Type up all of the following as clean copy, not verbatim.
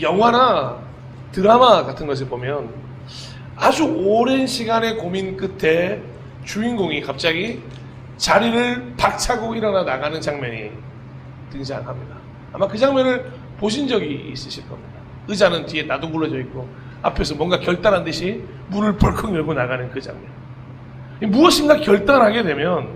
영화나 드라마 같은 것을 보면 아주 오랜 시간의 고민 끝에 주인공이 갑자기 자리를 박차고 일어나 나가는 장면이 등장합니다. 아마 그 장면을 보신 적이 있으실 겁니다. 의자는 뒤에 나도 굴러져 있고 앞에서 뭔가 결단한 듯이 문을 벌컥 열고 나가는 그 장면. 무엇인가 결단하게 되면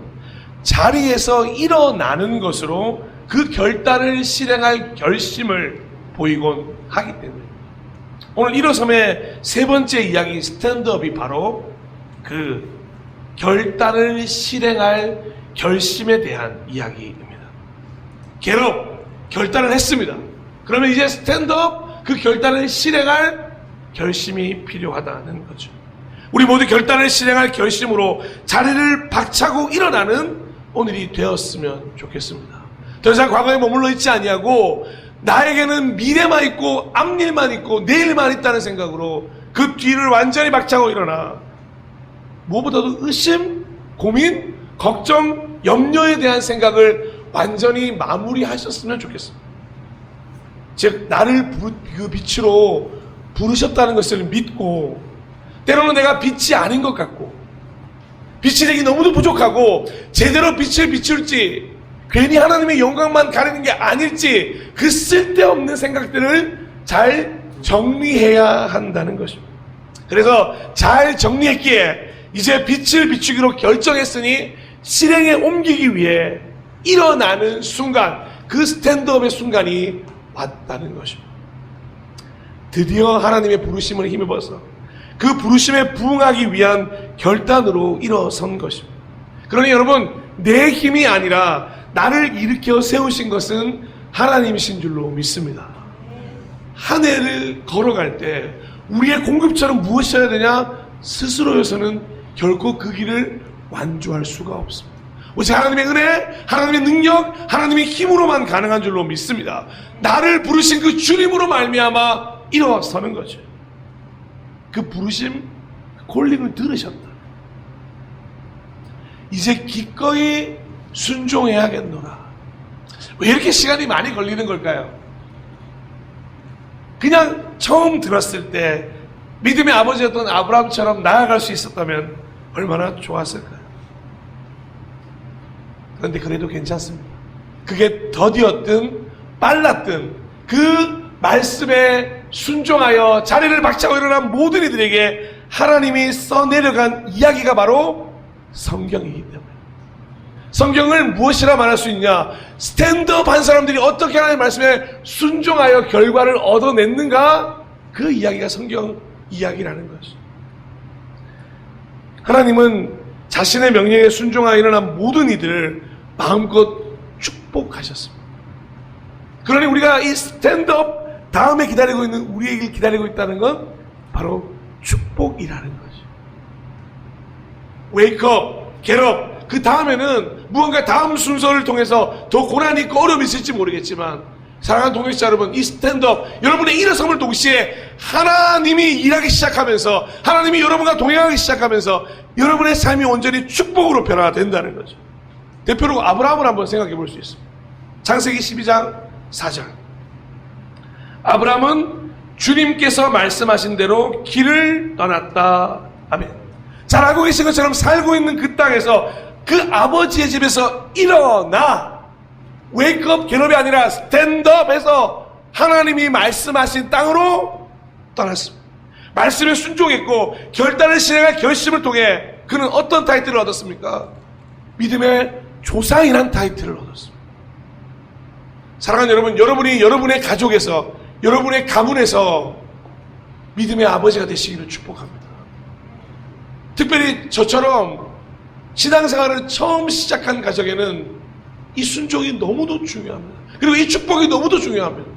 자리에서 일어나는 것으로 그 결단을 실행할 결심을 보이곤 하기 때문에 오늘 일어섬의 세 번째 이야기 스탠드업이 바로 그 결단을 실행할 결심에 대한 이야기입니다. 겟업, 결단을 했습니다. 그러면 이제 스탠드업, 그 결단을 실행할 결심이 필요하다는 거죠. 우리 모두 결단을 실행할 결심으로 자리를 박차고 일어나는 오늘이 되었으면 좋겠습니다. 더 이상 과거에 머물러 있지 아니하고 나에게는 미래만 있고 앞일만 있고 내일만 있다는 생각으로 그 뒤를 완전히 박차고 일어나 무엇보다도 의심, 고민, 걱정, 염려에 대한 생각을 완전히 마무리하셨으면 좋겠습니다. 즉 나를 그 빛으로 부르셨다는 것을 믿고 때로는 내가 빛이 아닌 것 같고 빛이 되기 너무도 부족하고 제대로 빛을 비출지 괜히 하나님의 영광만 가리는 게 아닐지 그 쓸데없는 생각들을 잘 정리해야 한다는 것입니다. 그래서 잘 정리했기에 이제 빛을 비추기로 결정했으니 실행에 옮기기 위해 일어나는 순간, 그 스탠드업의 순간이 왔다는 것입니다. 드디어 하나님의 부르심을 힘입어서 그 부르심에 부응하기 위한 결단으로 일어선 것입니다. 그러니 여러분, 내 힘이 아니라 나를 일으켜 세우신 것은 하나님이신 줄로 믿습니다. 한 해를 걸어갈 때 우리의 공급처는 무엇이어야 되냐? 스스로여서는 결코 그 길을 완주할 수가 없습니다. 오직 하나님의 은혜, 하나님의 능력, 하나님의 힘으로만 가능한 줄로 믿습니다. 나를 부르신 그 주님으로 말미암아 일어서는 거죠. 그 부르심, 콜링을 들으셨다. 이제 기꺼이 순종해야겠노라. 왜 이렇게 시간이 많이 걸리는 걸까요? 그냥 처음 들었을 때 믿음의 아버지였던 아브라함처럼 나아갈 수 있었다면 얼마나 좋았을까요? 그런데 그래도 괜찮습니다. 그게 더디었든 빨랐든 그 말씀에 순종하여 자리를 박차고 일어난 모든 이들에게 하나님이 써내려간 이야기가 바로 성경이기 때문에 성경을 무엇이라 말할 수 있냐? 스탠드업 한 사람들이 어떻게 하나님의 말씀에 순종하여 결과를 얻어냈는가? 그 이야기가 성경 이야기라는 것이죠. 하나님은 자신의 명령에 순종하여 일어난 모든 이들을 마음껏 축복하셨습니다. 그러니 우리가 이 스탠드업 다음에 기다리고 있는 우리의 길 기다리고 있다는 건 바로 축복이라는 거죠. 웨이크업, 겟업, 그 다음에는 무언가 다음 순서를 통해서 더 고난이 있고 어려움이 있을지 모르겠지만 사랑하는 동역자 여러분, 이 스탠드업, 여러분의 일어섬을 동시에 하나님이 일하기 시작하면서 하나님이 여러분과 동행하기 시작하면서 여러분의 삶이 온전히 축복으로 변화가 된다는 거죠. 대표로 아브라함을 한번 생각해 볼 수 있습니다. 창세기 12장 4절. 아브라함은 주님께서 말씀하신 대로 길을 떠났다. 아멘. 잘 알고 계신 것처럼 살고 있는 그 땅에서 그 아버지의 집에서 일어나 웨이크업 겟업이 아니라 스탠드업해서 하나님이 말씀하신 땅으로 떠났습니다. 말씀에 순종했고 결단을 실행할 결심을 통해 그는 어떤 타이틀을 얻었습니까? 믿음의 조상이란 타이틀을 얻었습니다. 사랑하는 여러분, 여러분이 여러분의 가족에서 여러분의 가문에서 믿음의 아버지가 되시기를 축복합니다. 특별히 저처럼 신앙생활을 처음 시작한 가정에는 이 순종이 너무도 중요합니다. 그리고 이 축복이 너무도 중요합니다.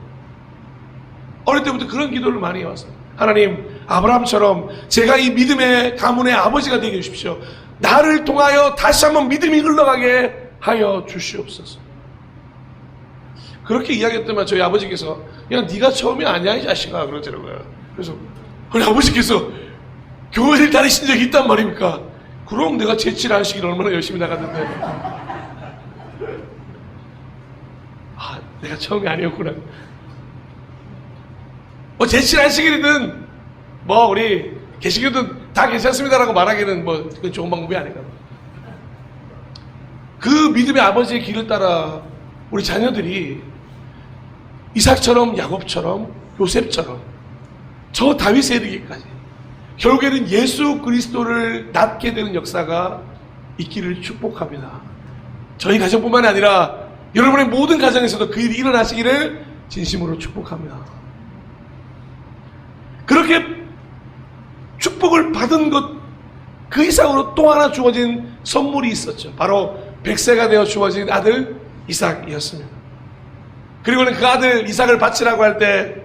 어릴 때부터 그런 기도를 많이 해왔어요. 하나님, 아브라함처럼 제가 이 믿음의 가문의 아버지가 되게 해주십시오. 나를 통하여 다시 한번 믿음이 흘러가게 하여 주시옵소서. 그렇게 이야기했더만 저희 아버지께서 야, 네가 처음이 아니야 이 자식아 그러더라고요. 그래서 우리 아버지께서 교회를 다니신 적이 있단 말입니까? 그럼 내가 재치를 안 시키길 얼마나 열심히 나갔는데. 내가 처음이 아니었구나. 뭐 제7안식일이든 뭐 우리 개신교든 다 괜찮습니다라고 말하기는 뭐 그건 좋은 방법이 아닌가. 그 믿음의 아버지의 길을 따라 우리 자녀들이 이삭처럼 야곱처럼 요셉처럼 저 다윗에 이르기까지 결국에는 예수 그리스도를 낳게 되는 역사가 있기를 축복합니다. 저희 가정뿐만 아니라 여러분의 모든 가정에서도 그 일이 일어나시기를 진심으로 축복합니다. 그렇게 축복을 받은 것 그 이상으로 또 하나 주어진 선물이 있었죠. 바로 100세가 되어 주어진 아들 이삭이었습니다. 그리고는 그 아들 이삭을 바치라고 할 때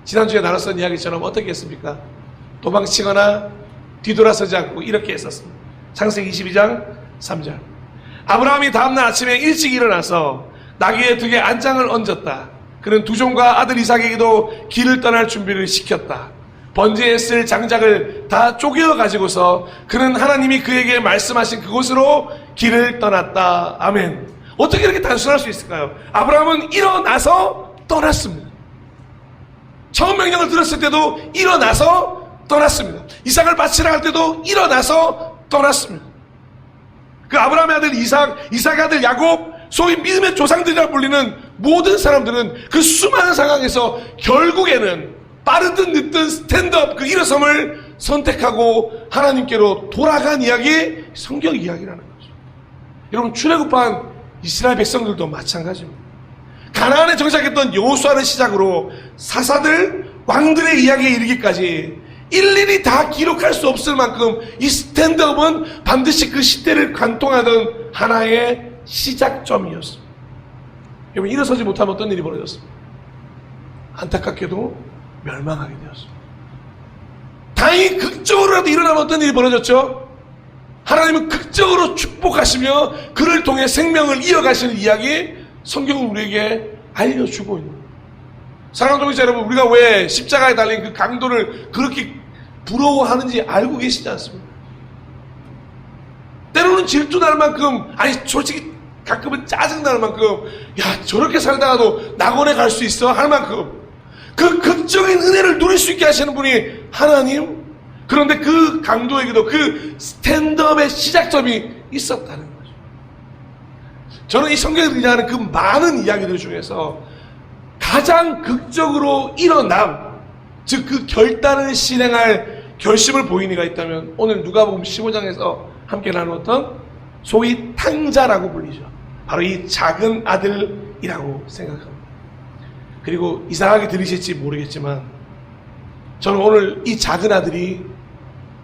지난주에 나눴던 이야기처럼 어떻게 했습니까? 도망치거나 뒤돌아서지 않고 이렇게 했었습니다. 창세기 22장 3절. 아브라함이 다음날 아침에 일찍 일어나서 나귀의 등에 안장을 얹었다. 그는 두 종과 아들 이삭에게도 길을 떠날 준비를 시켰다. 번제에 쓸 장작을 다 쪼개어 가지고서 그는 하나님이 그에게 말씀하신 그곳으로 길을 떠났다. 아멘. 어떻게 이렇게 단순할 수 있을까요? 아브라함은 일어나서 떠났습니다. 처음 명령을 들었을 때도 일어나서 떠났습니다. 이삭을 바치라 할 때도 일어나서 떠났습니다. 그 아브라함의 아들 이삭의 아들 야곱, 소위 믿음의 조상들이라 불리는 모든 사람들은 그 수많은 상황에서 결국에는 빠르든 늦든 스탠드업 그 일어섬을 선택하고 하나님께로 돌아간 이야기, 성경 이야기라는 거죠. 여러분, 출애굽한 이스라엘 백성들도 마찬가지입니다. 가나안에 정착했던 여호수아를 시작으로 사사들, 왕들의 이야기에 이르기까지 일일이 다 기록할 수 없을 만큼 이 스탠드업은 반드시 그 시대를 관통하던 하나의 시작점이었습니다. 여러분, 일어서지 못하면 어떤 일이 벌어졌습니다? 안타깝게도 멸망하게 되었습니다. 다행히 극적으로라도 일어나면 어떤 일이 벌어졌죠? 하나님은 극적으로 축복하시며 그를 통해 생명을 이어가시는 이야기, 성경은 우리에게 알려주고 있는 거예요. 사랑하는 동역자 여러분, 우리가 왜 십자가에 달린 그 강도를 그렇게 부러워하는지 알고 계시지 않습니까? 때로는 질투날 만큼, 아니 솔직히 가끔은 짜증날 만큼, 야 저렇게 살다가도 낙원에 갈 수 있어 할 만큼 그 극적인 은혜를 누릴 수 있게 하시는 분이 하나님. 그런데 그 강도에게도 그 스탠드업의 시작점이 있었다는 거죠. 저는 이 성경에 등장하는 그 많은 이야기들 중에서 가장 극적으로 일어남, 즉 그 결단을 실행할 결심을 보인 이가 있다면 오늘 누가복음 15장에서 함께 나누었던 소위 탕자라고 불리죠. 바로 이 작은 아들이라고 생각합니다. 그리고 이상하게 들리실지 모르겠지만 저는 오늘 이 작은 아들이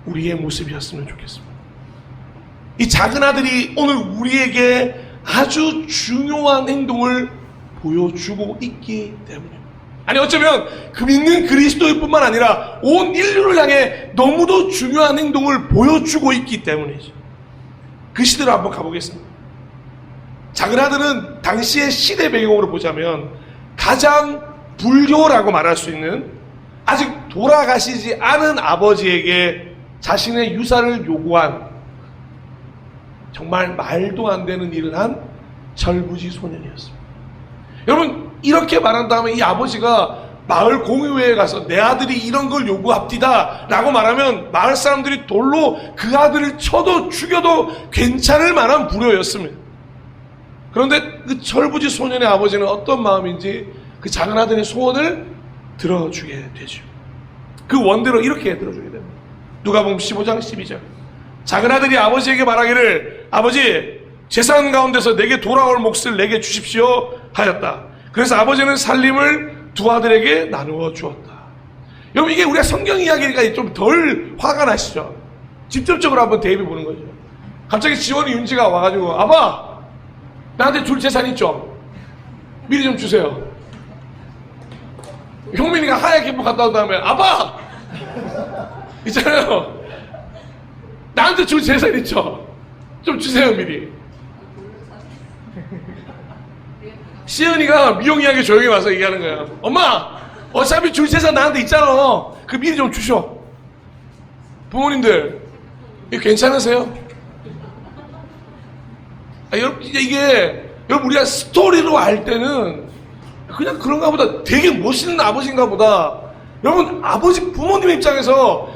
우리의 모습이었으면 좋겠습니다. 이 작은 아들이 오늘 우리에게 아주 중요한 행동을 보여주고 있기 때문입니다. 아니 어쩌면 그 믿는 그리스도일 뿐만 아니라 온 인류를 향해 너무도 중요한 행동을 보여주고 있기 때문이죠. 그 시대로 한번 가보겠습니다. 작은 아들은 당시의 시대 배경으로 보자면 가장 불효라고 말할 수 있는, 아직 돌아가시지 않은 아버지에게 자신의 유산을 요구한 정말 말도 안 되는 일을 한 절부지 소년이었습니다. 여러분, 이렇게 말한 다음에 이 아버지가 마을 공의회에 가서 내 아들이 이런 걸 요구합디다 라고 말하면 마을 사람들이 돌로 그 아들을 쳐도 죽여도 괜찮을 만한 불효였습니다. 그런데 그 철부지 소년의 아버지는 어떤 마음인지 그 작은 아들의 소원을 들어주게 되죠. 그 원대로 이렇게 들어주게 됩니다. 누가복음 15장 12절. 작은 아들이 아버지에게 말하기를 아버지 재산 가운데서 내게 돌아올 몫을 내게 주십시오 하였다. 그래서 아버지는 살림을 두 아들에게 나누어 주었다. 여러분, 이게 우리가 성경 이야기니까 좀 덜 화가 나시죠? 직접적으로 한번 대입해 보는 거죠. 갑자기 지원이 윤지가 와가지고 아빠 나한테 줄 재산 있죠? 미리 좀 주세요. 형민이가 하얗게 입고 갔다 온 다음에 아빠! 있잖아요. 나한테 줄 재산 있죠? 좀 주세요 미리. 시은이가 미용이하게 조용히 와서 얘기하는 거예요. 엄마! 어차피 줄 재산 나한테 있잖아. 그 미리 좀 주셔. 부모님들 이거 괜찮으세요? 여러분, 여러분 우리가 스토리로 알 때는 그냥 그런가 보다, 되게 멋있는 아버지인가 보다 여러분, 아버지 부모님 입장에서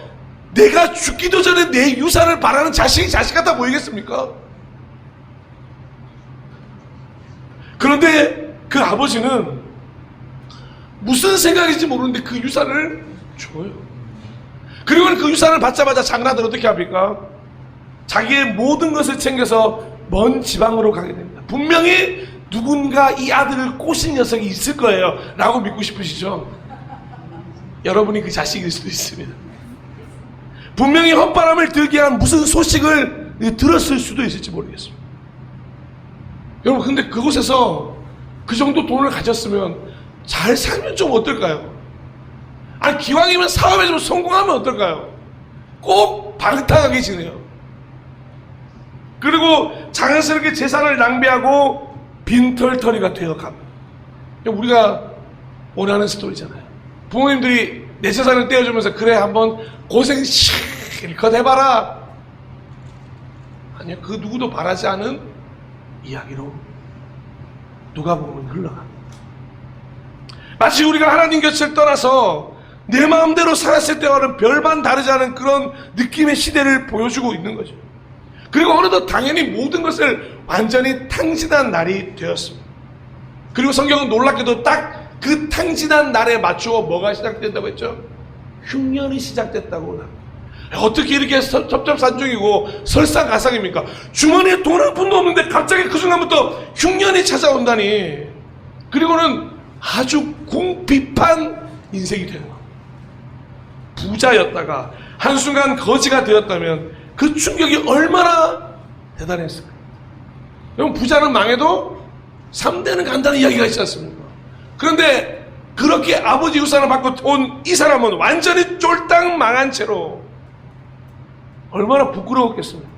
내가 죽기도 전에 내 유산을 바라는 자식이 자식 같아 보이겠습니까? 그런데 그 아버지는 무슨 생각인지 모르는데 그 유산을 줘요. 그리고 그 유산을 받자마자 장라들 어떻게 합니까? 자기의 모든 것을 챙겨서 먼 지방으로 가게 됩니다. 분명히 누군가 이 아들을 꼬신 녀석이 있을 거예요 라고 믿고 싶으시죠? 여러분이 그 자식일 수도 있습니다. 분명히 헛바람을 들게 한 무슨 소식을 들었을 수도 있을지 모르겠습니다. 여러분, 근데 그곳에서 그 정도 돈을 가졌으면 잘 살면 좀 어떨까요? 아니, 기왕이면 사업에 좀 성공하면 어떨까요? 꼭 방탕하게 지내요. 그리고 자연스럽게 재산을 낭비하고 빈털터리가 되어갑니다. 우리가 원하는 스토리잖아요. 부모님들이 내 재산을 떼어주면서 그래 한번 고생 실컷 해봐라. 아니요, 그 누구도 바라지 않은 이야기로 누가복음은 흘러갑니다. 마치 우리가 하나님 곁을 떠나서 내 마음대로 살았을 때와는 별반 다르지 않은 그런 느낌의 시대를 보여주고 있는 거죠. 그리고 어느덧 당연히 모든 것을 완전히 탕진한 날이 되었습니다. 그리고 성경은 놀랍게도 딱 그 탕진한 날에 맞추어 뭐가 시작된다고 했죠? 흉년이 시작됐다고 합니다. 어떻게 이렇게 첩첩산중이고 설상가상입니까? 주머니에 돈 한 푼도 없는데 갑자기 그 순간부터 흉년이 찾아온다니. 그리고는 아주 궁핍한 인생이 되는 겁니다. 부자였다가 한순간 거지가 되었다면 그 충격이 얼마나 대단했을까요? 여러분, 부자는 망해도 3대는 간다는 이야기가 있지 않습니까? 그런데 그렇게 아버지 유산을 받고 온 이 사람은 완전히 쫄딱 망한 채로 얼마나 부끄러웠겠습니까?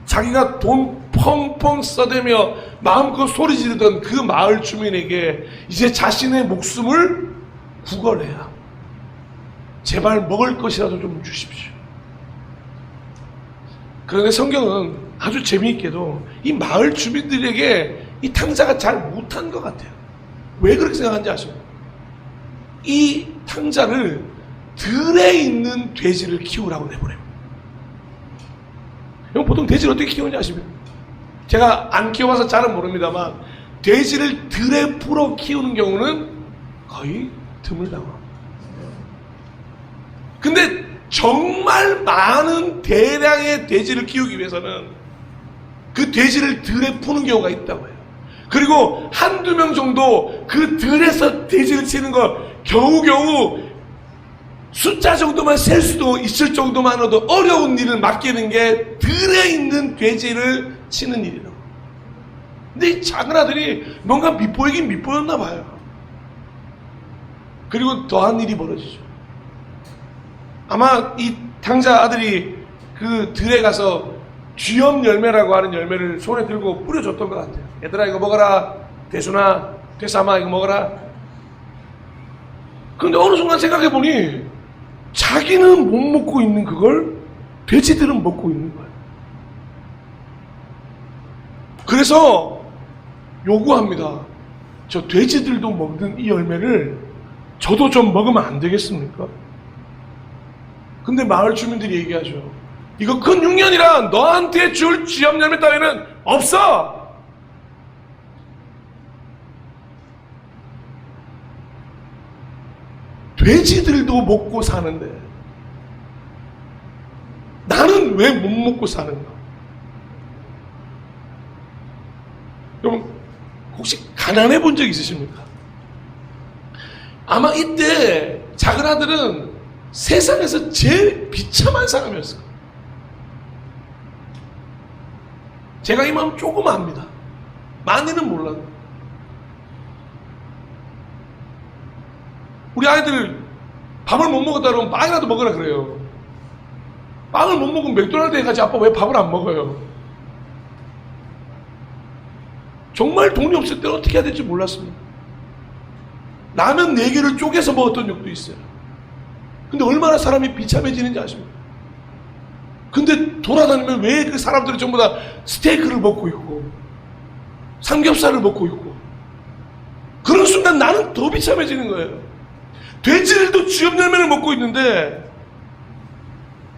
자기가 돈 펑펑 써대며 마음껏 소리 지르던 그 마을 주민에게 이제 자신의 목숨을 구걸해야 제발 먹을 것이라도 좀 주십시오. 그런데 성경은 아주 재미있게도 이 마을 주민들에게 이 탕자가 잘 못한 것 같아요. 왜 그렇게 생각하는지 아십니까? 이 탕자를 들에 있는 돼지를 키우라고 내보냅니다. 보통 돼지를 어떻게 키우는지 아십니까? 제가 안 키워봐서 잘은 모릅니다만 돼지를 들에 풀어 키우는 경우는 거의 드물다고 합니다. 근데 정말 많은 대량의 돼지를 키우기 위해서는 그 돼지를 들에 푸는 경우가 있다고 해요. 그리고 한두 명 정도 그 들에서 돼지를 치는 거 겨우겨우 숫자 정도만 셀 수도 있을 정도만으로도 어려운 일을 맡기는 게 들에 있는 돼지를 치는 일이라고. 근데 이 작은 아들이 뭔가 밉보이긴 밉보였나 봐요. 그리고 더한 일이 벌어지죠. 아마 이 탕자 아들이 그 들에 가서 쥐염 열매라고 하는 열매를 손에 들고 뿌려줬던 것 같아요. 얘들아 이거 먹어라. 대순아, 대삼아 이거 먹어라. 그런데 어느 순간 생각해보니 자기는 못 먹고 있는 그걸 돼지들은 먹고 있는 거예요. 그래서 요구합니다. 저 돼지들도 먹는 이 열매를 저도 좀 먹으면 안 되겠습니까? 근데 마을 주민들이 얘기하죠. 이거 큰 흉년이라 너한테 줄 쥐염 열매 따위는 없어. 돼지들도 먹고 사는데 나는 왜 못 먹고 사는가? 여러분 혹시 가난해 본 적 있으십니까? 아마 이때 작은 아들은 세상에서 제일 비참한 사람이었을 거예요. 제가 이 마음 조금 압니다. 많이는 몰라도. 우리 아이들 밥을 못 먹었다 그러면 빵이라도 먹으라 그래요. 빵을 못 먹으면 맥도날드에 가지 아빠 왜 밥을 안 먹어요? 정말 돈이 없을 때 어떻게 해야 될지 몰랐습니다. 라면 4개를 쪼개서 먹었던 적도 있어요. 근데 얼마나 사람이 비참해지는지 아십니까? 근데 돌아다니면 왜 그 사람들이 전부 다 스테이크를 먹고 있고 삼겹살을 먹고 있고 그런 순간 나는 더 비참해지는 거예요. 돼지들도 쥐업 열매를 먹고 있는데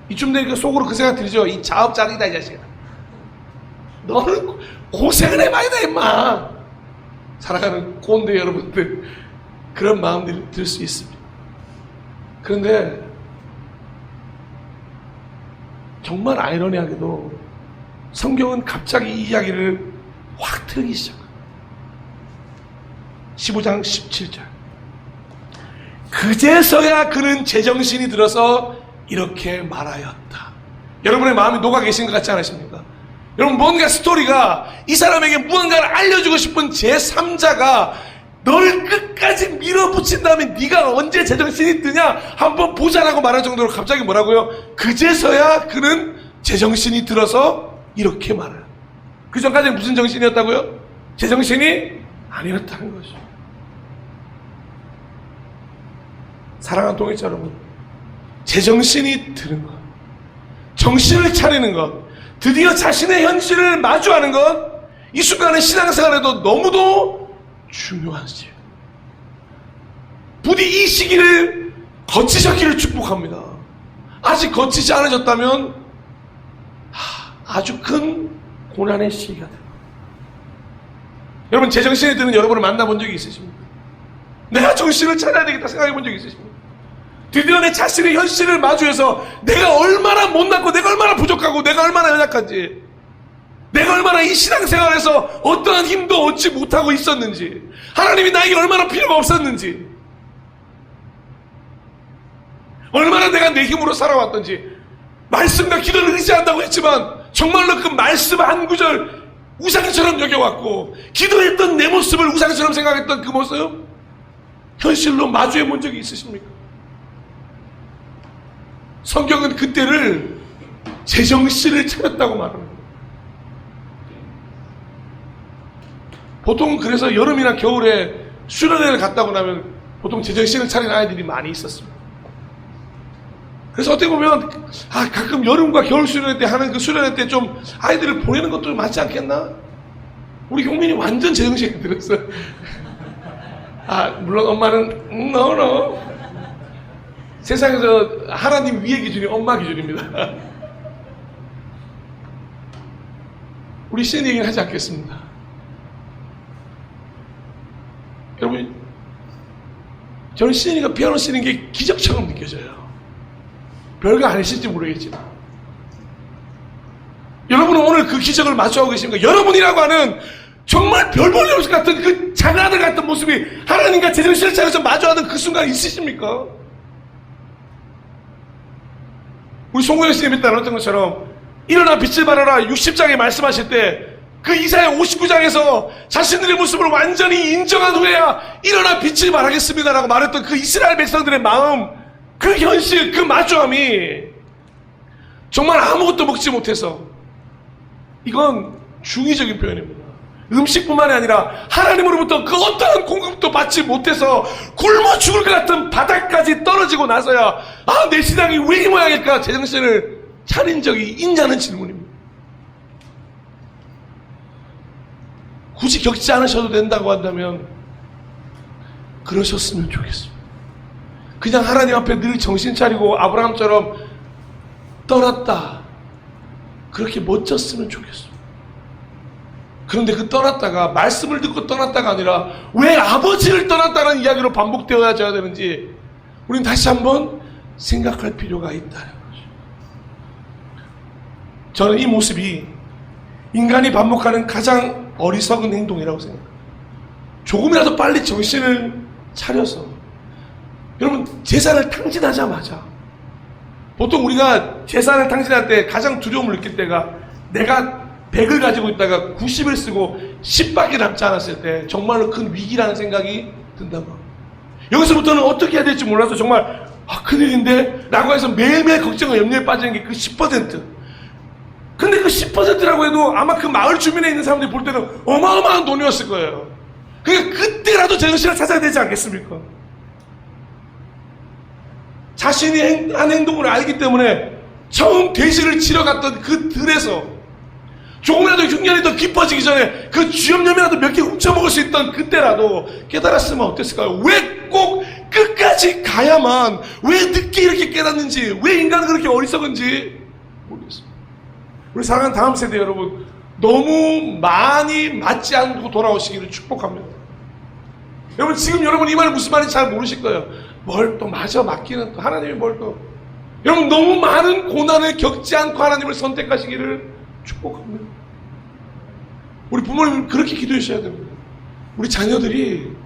이쯤 되니까 속으로 그 생각 들죠. 이 자업자득이다 이 자식아. 너는 고생을 해봐야 돼 임마. 사랑하는 꼰대 여러분들, 그런 마음들이 들 수 있습니다. 그런데 정말 아이러니하게도 성경은 갑자기 이 이야기를 확 틀기 시작합니다. 15장 17절. 그제서야 그는 제정신이 들어서 이렇게 말하였다. 여러분의 마음이 녹아 계신 것 같지 않으십니까? 여러분, 뭔가 스토리가 이 사람에게 무언가를 알려주고 싶은 제3자가 널 끝까지 밀어붙인 다음에 네가 언제 제정신이 드냐 한번 보자라고 말할 정도로 갑자기 뭐라고요? 그제서야 그는 제정신이 들어서 이렇게 말해요. 그 전까지는 무슨 정신이었다고요? 제정신이 아니었다는 거죠. 사랑하는 동역자 여러분, 제정신이 드는 것, 정신을 차리는 것, 드디어 자신의 현실을 마주하는 것, 이 순간의 신앙생활에도 너무도 중요하지. 부디 이 시기를 거치셨기를 축복합니다. 아직 거치지 않으셨다면 아주 큰 고난의 시기가 됩니다. 여러분, 제정신이 드는 여러분을 만나본 적이 있으십니까? 내가 정신을 차려야 되겠다 생각해 본 적이 있으십니까? 드디어 내 자신의 현실을 마주해서 내가 얼마나 못났고 내가 얼마나 부족하고 내가 얼마나 연약한지, 내가 얼마나 이 신앙생활에서 어떠한 힘도 얻지 못하고 있었는지, 하나님이 나에게 얼마나 필요가 없었는지, 얼마나 내가 내 힘으로 살아왔던지, 말씀과 기도를 의지한다고 했지만 정말로 그 말씀 한 구절 우상처럼 여겨왔고, 기도했던 내 모습을 우상처럼 생각했던 그 모습 현실로 마주해 본 적이 있으십니까? 성경은 그때를 제정신을 차렸다고 말합니다. 보통 그래서 여름이나 겨울에 수련회를 갔다고 나면 보통 제정신을 차린 아이들이 많이 있었습니다. 그래서 어떻게 보면 가끔 여름과 겨울 수련회 때 하는 그 수련회 때 좀 아이들을 보내는 것도 맞지 않겠나? 우리 경민이 완전 제정신이 들었어요. 물론 엄마는 no. 세상에서 하나님 위의 기준이 엄마 기준입니다. 우리 신인 얘기는 하지 않겠습니다. 여러분, 저는 신인이가 피아노 치는 게 기적처럼 느껴져요. 별거 아니실지 모르겠지만 여러분은 오늘 그 기적을 마주하고 계십니까? 여러분이라고 하는 정말 별 볼 일 없을 것 같은 그 작은 아들 같은 모습이 하나님과 제정신을 차려서 마주하는 그 순간 있으십니까? 우리 송구영 스님이 따랐던 것처럼 일어나 빛을 발하라 60장에 말씀하실 때 그 이사야 59장에서 자신들의 모습을 완전히 인정한 후에야 일어나 빛을 발하겠습니다라고 말했던 그 이스라엘 백성들의 마음, 그 현실, 그 마주함이 정말 아무것도 먹지 못해서, 이건 중의적인 표현입니다. 음식뿐만이 아니라 하나님으로부터 그 어떠한 공급도 받지 못해서 굶어 죽을 것 같은 바닥까지 떨어지고 나서야 내 신앙이 왜 이 모양일까 제정신을 차린 적이 있냐는 질문입니다. 굳이 겪지 않으셔도 된다고 한다면 그러셨으면 좋겠습니다. 그냥 하나님 앞에 늘 정신 차리고 아브라함처럼 떠났다, 그렇게 멋졌으면 좋겠습니다. 그런데 그 떠났다가 말씀을 듣고 떠났다가 아니라 왜 아버지를 떠났다는 이야기로 반복되어야 되는지 우리는 다시 한번 생각할 필요가 있다는 거죠. 저는 이 모습이 인간이 반복하는 가장 어리석은 행동이라고 생각합니다. 조금이라도 빨리 정신을 차려서, 여러분, 제사를 탕진하자마자 보통 우리가 제사를 탕진할 때 가장 두려움을 느낄 때가 내가 100을 가지고 있다가 90을 쓰고 10밖에 남지 않았을 때 정말로 큰 위기라는 생각이 든다고 합니다. 여기서부터는 어떻게 해야 될지 몰라서 정말 큰일인데 라고 해서 매일매일 걱정과 염려에 빠지는 게 그 10%. 근데 그 10%라고 해도 아마 그 마을 주민에 있는 사람들이 볼 때는 어마어마한 돈이었을 거예요. 그러니까 그때라도 제정신을 찾아야 되지 않겠습니까? 자신이 한 행동을 알기 때문에 처음 돼지를 치러 갔던 그 들에서 조금이라도 흉년이 더 깊어지기 전에 그 쥐염염이라도 몇 개 훔쳐먹을 수 있던 그때라도 깨달았으면 어땠을까요? 왜 꼭 끝까지 가야만, 왜 늦게 이렇게 깨닫는지, 왜 인간은 그렇게 어리석은지 모르겠습니다. 우리 사랑하는 다음 세대 여러분, 너무 많이 맞지 않고 돌아오시기를 축복합니다. 여러분, 지금 여러분 이 말 무슨 말인지 잘 모르실 거예요. 뭘 또 맞아, 맞기는 또 하나님이 뭘 또. 여러분, 너무 많은 고난을 겪지 않고 하나님을 선택하시기를 축복합니다. 우리 부모님 그렇게 기도해 주셔야 됩니다. 우리 자녀들이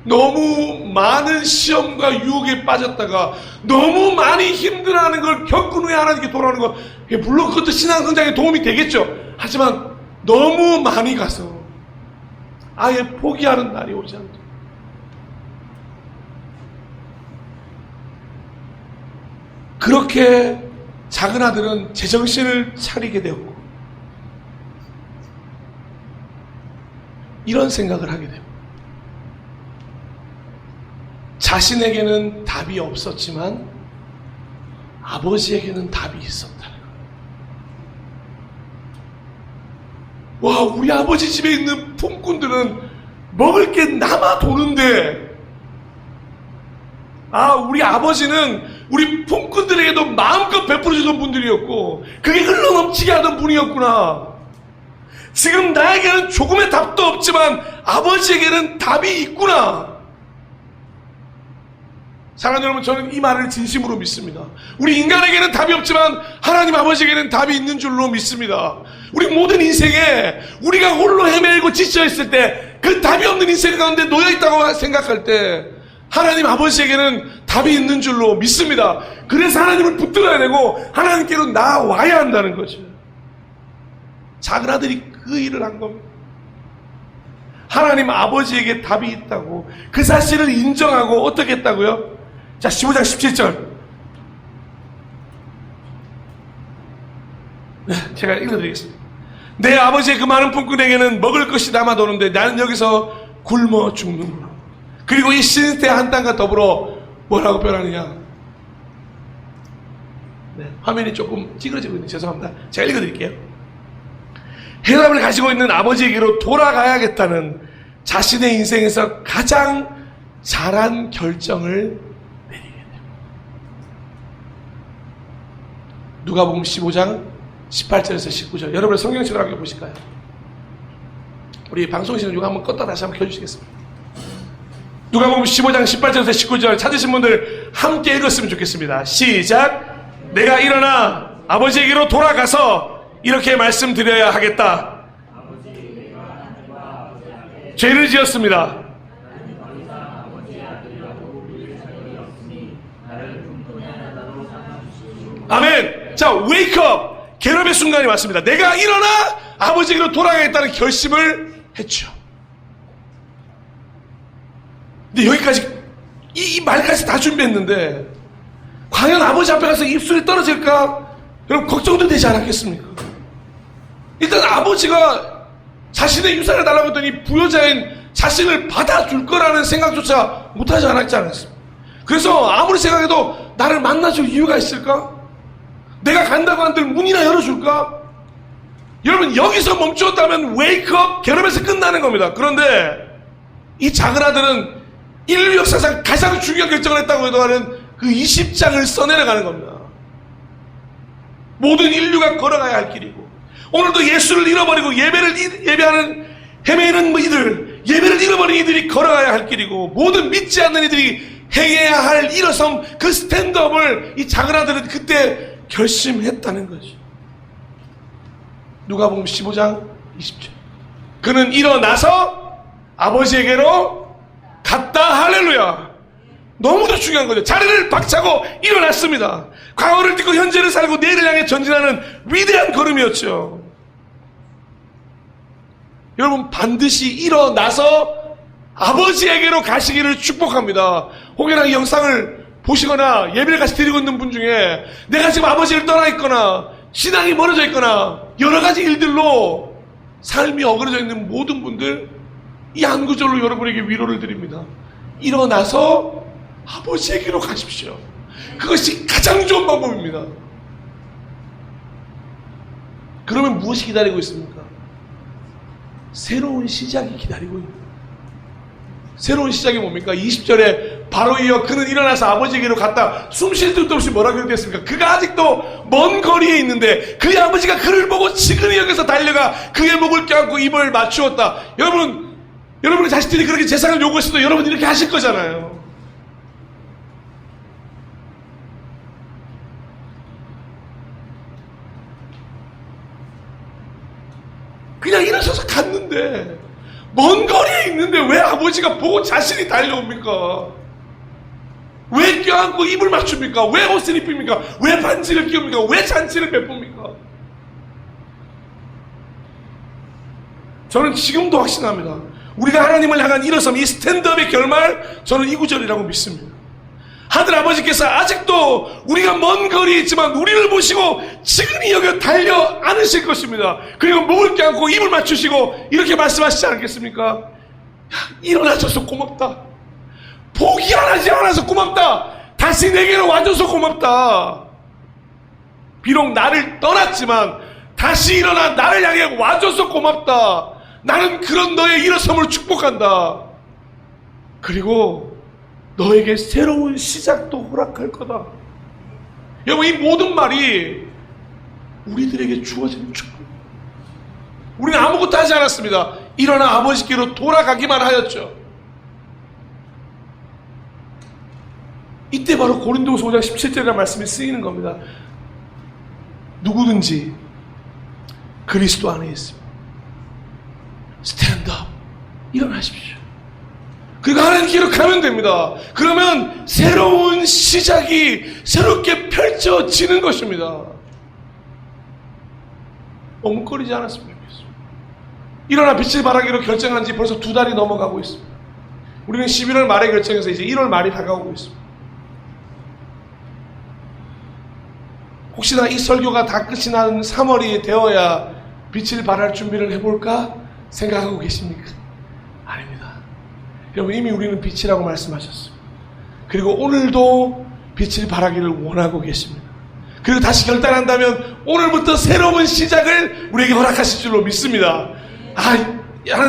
너무 많은 시험과 유혹에 빠졌다가 너무 많이 힘들어하는 걸 겪은 후에 하나님께 돌아오는 거, 물론 그것도 신앙 성장에 도움이 되겠죠. 하지만 너무 많이 가서 아예 포기하는 날이 오지 않도록. 그렇게 작은 아들은 제정신을 차리게 되었고, 이런 생각을 하게 됩니다. 자신에게는 답이 없었지만 아버지에게는 답이 있었다는 거예요. 와, 우리 아버지 집에 있는 품꾼들은 먹을 게 남아 도는데, 아, 우리 아버지는 우리 품꾼들에게도 마음껏 베풀어주던 분들이었고 그게 흘러넘치게 하던 분이었구나. 지금 나에게는 조금의 답도 없지만 아버지에게는 답이 있구나. 사랑하는 여러분, 저는 이 말을 진심으로 믿습니다. 우리 인간에게는 답이 없지만 하나님 아버지에게는 답이 있는 줄로 믿습니다. 우리 모든 인생에 우리가 홀로 헤매고 지쳐있을 때, 그 답이 없는 인생 가운데 놓여있다고 생각할 때 하나님 아버지에게는 답이 있는 줄로 믿습니다. 그래서 하나님을 붙들어야 되고 하나님께로 나와야 한다는 거죠. 작은 아들이 그 일을 한 겁니다. 하나님 아버지에게 답이 있다고 그 사실을 인정하고 어떻게 했다고요? 자, 15장 17절. 제가 읽어드리겠습니다. 내 아버지의 그 많은 품꾼에게는 먹을 것이 남아도는데 나는 여기서 굶어 죽는구나. 그리고 이 시내의 한 땅과 더불어 뭐라고 표현하느냐. 네, 화면이 조금 찌그러지고 있는데 죄송합니다. 제가 읽어드릴게요. 해답을 가지고 있는 아버지에게로 돌아가야겠다는 자신의 인생에서 가장 잘한 결정을 내리게 됩니다. 누가복음 15장 18절에서 19절. 여러분 성경책을 함께 보실까요? 우리 방송실은 이거 한번 껐다 다시 한번 켜주시겠습니다. 누가복음 15장 18절에서 19절 찾으신 분들 함께 읽었으면 좋겠습니다. 시작. 내가 일어나 아버지에게로 돌아가서 이렇게 말씀드려야 하겠다. 죄를 지었습니다. 아멘. 자, 웨이크업. 괴롭의 순간이 왔습니다. 내가 일어나 아버지에게로 돌아가겠다는 결심을 했죠. 근데 여기까지 이 말까지 다 준비했는데 과연 아버지 앞에 가서 입술이 떨어질까? 여러분 걱정도 되지 않았겠습니까? 일단 아버지가 자신의 유산을 달라고 했더니 부여자인 자신을 받아줄 거라는 생각조차 못하지 않았지 않았습니까? 그래서 아무리 생각해도 나를 만나줄 이유가 있을까? 내가 간다고 한들 문이나 열어줄까? 여러분 여기서 멈추었다면 웨이크업 괴롭에서 끝나는 겁니다. 그런데 이 작은 아들은 인류 역사상 가장 중요한 결정을 했다고 해도 하는 그 20장을 써내려가는 겁니다. 모든 인류가 걸어가야 할 길이고, 오늘도 예수를 잃어버리고 예배하는 헤매는 이들, 예배를 잃어버린 이들이 걸어가야 할 길이고, 모든 믿지 않는 이들이 행해야 할 일어섬, 그 스탠드업을 이 작은 아들은 그때 결심했다는 거죠. 누가복음 15장 20절. 그는 일어나서 아버지에게로 갔다. 할렐루야. 너무도 중요한 거죠. 자리를 박차고 일어났습니다. 과거를 딛고 현재를 살고 내일을 향해 전진하는 위대한 걸음이었죠. 여러분 반드시 일어나서 아버지에게로 가시기를 축복합니다. 혹여나 이 영상을 보시거나 예배를 같이 드리고 있는 분 중에 내가 지금 아버지를 떠나 있거나 신앙이 멀어져 있거나 여러 가지 일들로 삶이 어그러져 있는 모든 분들, 이 한 구절로 여러분에게 위로를 드립니다. 일어나서 아버지에게로 가십시오. 그것이 가장 좋은 방법입니다. 그러면 무엇이 기다리고 있습니까? 새로운 시작이 기다리고 있는 거예요. 새로운 시작이 뭡니까? 20절에 바로 이어 그는 일어나서 아버지에게로 갔다. 숨 쉴 틈도 없이 뭐라 그랬습니까? 그가 아직도 먼 거리에 있는데 그의 아버지가 그를 보고 지근히 여기서 달려가 그의 목을 껴안고 입을 맞추었다. 여러분의 자식들이 그렇게 재산을 요구했어도 여러분 이렇게 하실 거잖아요. 그냥 일어서서 갔는데, 먼 거리에 있는데 왜 아버지가 보고 자신이 달려옵니까? 왜 껴안고 입을 맞춥니까? 왜 옷을 입힙니까? 왜 반지를 끼웁니까? 왜 잔치를 베풉니까? 저는 지금도 확신합니다. 우리가 하나님을 향한 일어섬, 이 스탠드업의 결말, 저는 이 구절이라고 믿습니다. 하늘 아버지께서 아직도 우리가 먼 거리에 있지만 우리를 보시고 지근히 여겨 달려 안으실 것입니다. 그리고 목을 껴안고 입을 맞추시고 이렇게 말씀하시지 않겠습니까? 일어나줘서 고맙다. 포기하지 않아서 고맙다. 다시 내게로 와줘서 고맙다. 비록 나를 떠났지만 다시 일어나 나를 향해 와줘서 고맙다. 나는 그런 너의 일어섬을 축복한다. 그리고 너에게 새로운 시작도 허락할 거다. 여러분, 이 모든 말이 우리들에게 주어진 축복. 우리는 아무것도 하지 않았습니다. 일어나 아버지께로 돌아가기만 하였죠. 이때 바로 고린도후서 5장 17절이라는 말씀이 쓰이는 겁니다. 누구든지 그리스도 안에 있습니다. 스탠드업, 일어나십시오. 그리고 하나님께로 가면 됩니다. 그러면 새로운 시작이 새롭게 펼쳐지는 것입니다. 엉거리지 않았으면 좋겠습니다. 일어나 빛을 발하기로 결정한 지 벌써 2달이 넘어가고 있습니다. 우리는 11월 말에 결정해서 이제 1월 말이 다가오고 있습니다. 혹시나 이 설교가 다 끝이 난 3월이 되어야 빛을 발할 준비를 해볼까 생각하고 계십니까? 아닙니다. 여러분, 이미 우리는 빛이라고 말씀하셨습니다. 그리고 오늘도 빛을 발하기를 원하고 계십니다. 그리고 다시 결단한다면 오늘부터 새로운 시작을 우리에게 허락하실 줄로 믿습니다. 하나님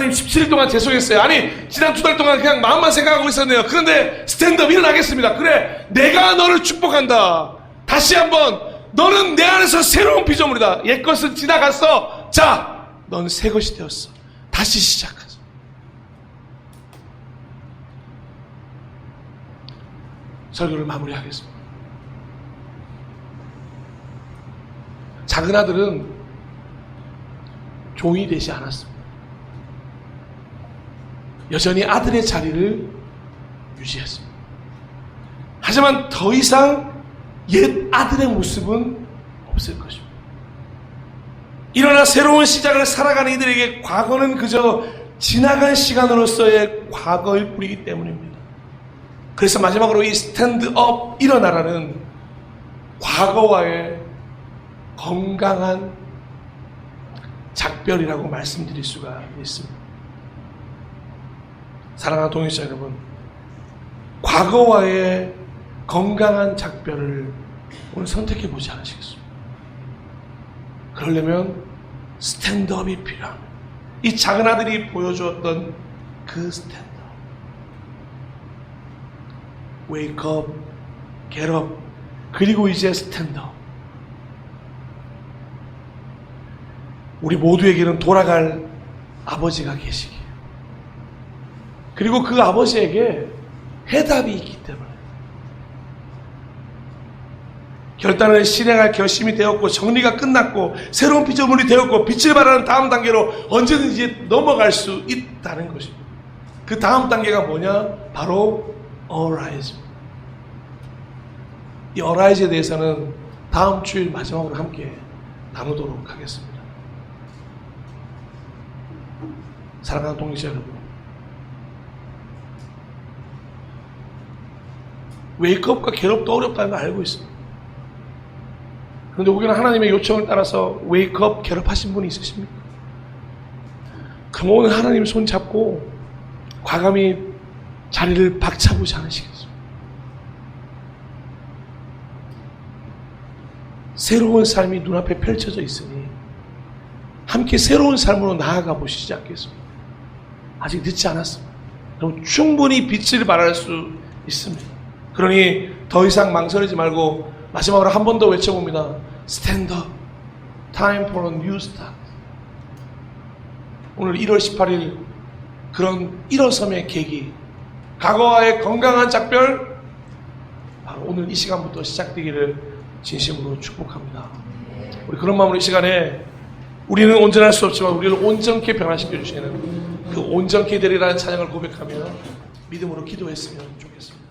17일 동안 죄송했어요. 아니, 지난 2달 동안 그냥 마음만 생각하고 있었네요. 그런데 스탠드업 일어나겠습니다. 그래, 내가 너를 축복한다. 다시 한번 너는 내 안에서 새로운 피조물이다. 옛것은 지나갔어. 자, 넌 새 것이 되었어. 다시 시작하자. 설교를 마무리하겠습니다. 작은 아들은 종이 되지 않았습니다. 여전히 아들의 자리를 유지했습니다. 하지만 더 이상 옛 아들의 모습은 없을 것입니다. 일어나 새로운 시작을 살아가는 이들에게 과거는 그저 지나간 시간으로서의 과거일 뿐이기 때문입니다. 그래서 마지막으로 이 스탠드업, 일어나라는 과거와의 건강한 작별이라고 말씀드릴 수가 있습니다. 사랑하는 동역자 여러분, 과거와의 건강한 작별을 오늘 선택해 보지 않으시겠습니까? 그러려면 스탠드업이 필요합니다. 이 작은 아들이 보여주었던 그 스탠드업. Wake up, get up, 그리고 이제 스탠드업. 우리 모두에게는 돌아갈 아버지가 계시기에, 그리고 그 아버지에게 해답이 있기 때문에 결단을 실행할 결심이 되었고 정리가 끝났고 새로운 피조물이 되었고 빛을 발하는 다음 단계로 언제든지 넘어갈 수 있다는 것입니다. 그 다음 단계가 뭐냐? 바로 Arise. 이 Arise에 대해서는 다음 주일 마지막으로 함께 나누도록 하겠습니다. 사랑하는 동역자 여러분, 웨이크업과 겟업도 어렵다는 걸 알고 있습니다. 그런데 혹여나 하나님의 요청을 따라서 웨이크업, 겟업 하신 분이 있으십니까? 그럼 오늘 하나님 손 잡고 과감히 자리를 박차보지 않으시겠습니까? 새로운 삶이 눈앞에 펼쳐져 있으니 함께 새로운 삶으로 나아가 보시지 않겠습니까? 아직 늦지 않았습니다. 그럼 충분히 빛을 발할 수 있습니다. 그러니 더 이상 망설이지 말고 마지막으로 한 번 더 외쳐봅니다. Stand up. Time for a new start. 오늘 1월 18일 그런 일어섬의 계기, 과거와의 건강한 작별, 바로 오늘 이 시간부터 시작되기를 진심으로 축복합니다. 우리 그런 마음으로 이 시간에 우리는 온전할 수 없지만 우리를 온전케 변화시켜 주시는 그 온전케 되리라는 찬양을 고백하며 믿음으로 기도했으면 좋겠습니다.